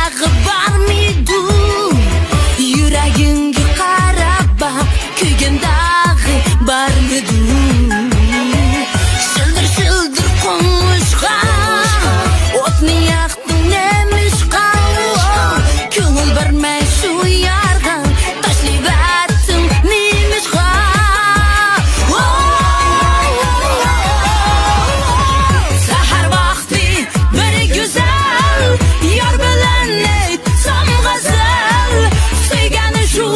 dağı var mıydı? Yüreğinge qarab bak, kuygan dağı var mıydı? Şıldır şıldır qonuşqa, otni yaqdın nemişqa. Köngül vermey şu yarga, taşlayıverdim nemişqa. Sahar vakti bir güzel, yar bilen aytsam g'azal. Suygani şu,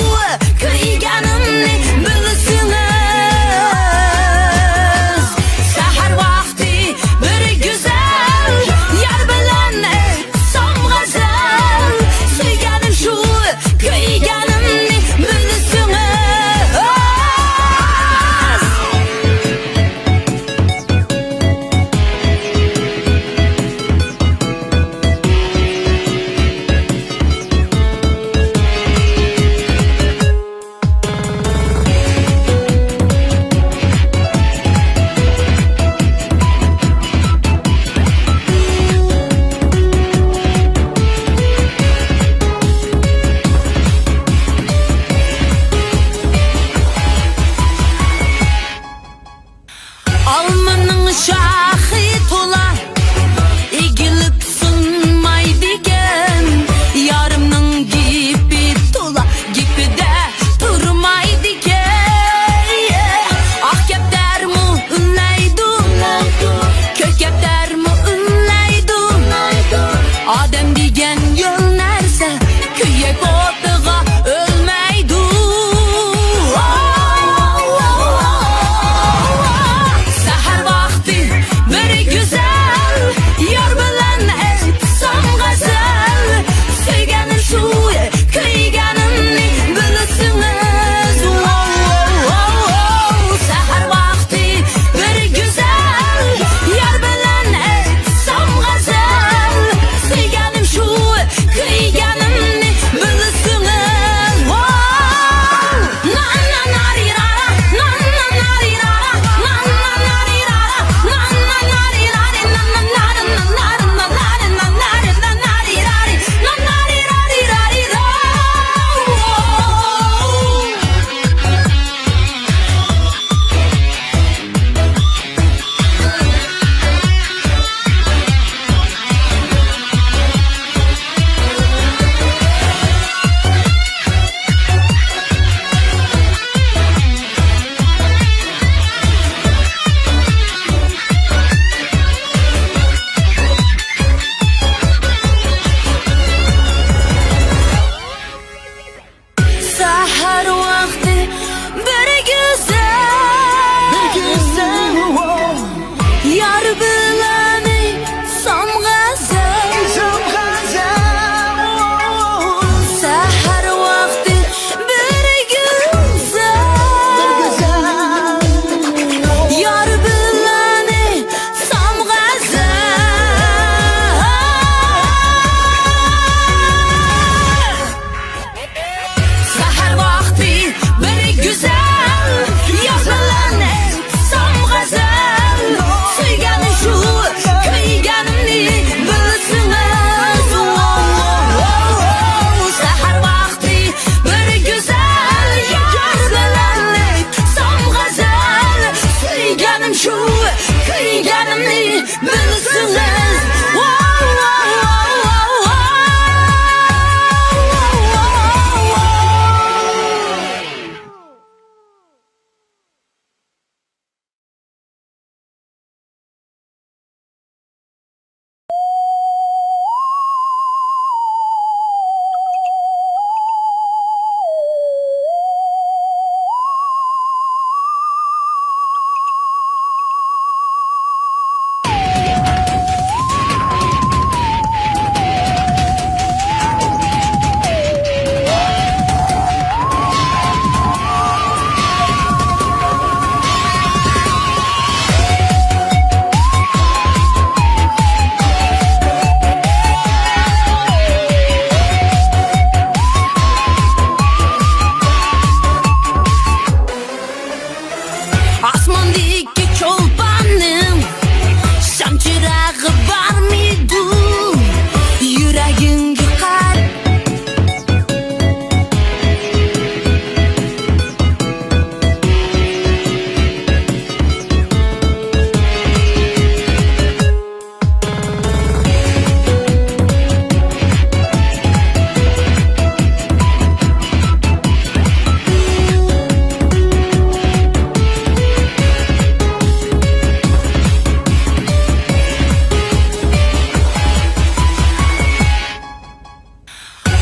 kuyganimni bilsiniz. Sahar vakti bir güzel, yar bilen aytsam g'azal. Suyganim şu, kuyganimni bilsiniz. Almanın şahit ola, egilip sınmaydigen. Yarımның gibi tola, gibi de durmaydigen. Ah kepter mu ünleydu, kök kepter mu ünleydu. Adem digen yol nerse, köyek otığa ölmeydu. Sahar vakti bir güzel, yar bilen aytsam g'azal. Suyganim şu, kuyganimni bilsiniz. Sahar vakti bir güzel, yar bilen aytsam g'azal. Suyganim şu, kuyganimni bilsiniz.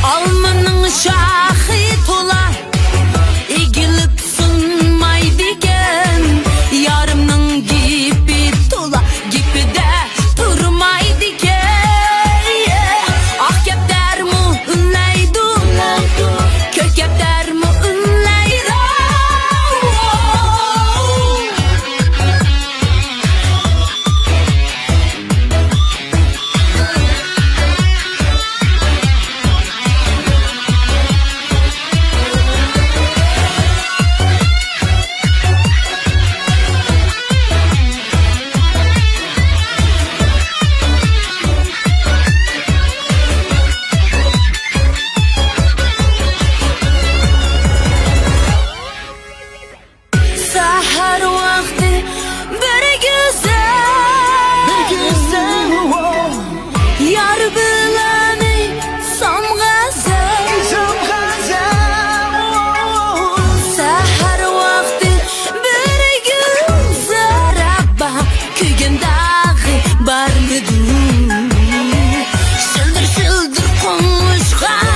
almanın şahit ola egilip sunmay degen yarımның gibi tola gibi de durmay degen ak kepter mu ünleydu kök kepter mu ünleydu Sahar vakti bir güzel yar bileni sam gazel Sahar vakti bir güzel Rabba kuygen dağı var mıdır Şıldır şıldır konuşkan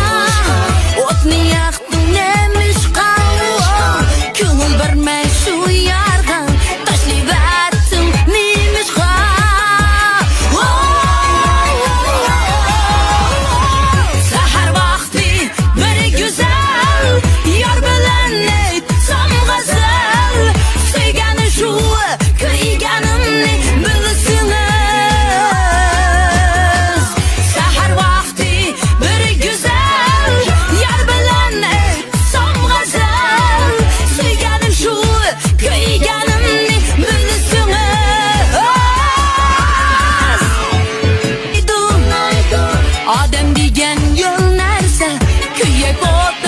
otni yaktın nemiş kan Könül verme şu yargan taşlıverdim neymiş kan Sahar vakti bir güzel yar bilen etsam gazel Söygeni şu kıyganımni bilsiniz Sahar vakti bir güzel yar bilen etsam gazel Söygenim şu kıyganımni bilsiniz Adem degen yol nerse kuyek ot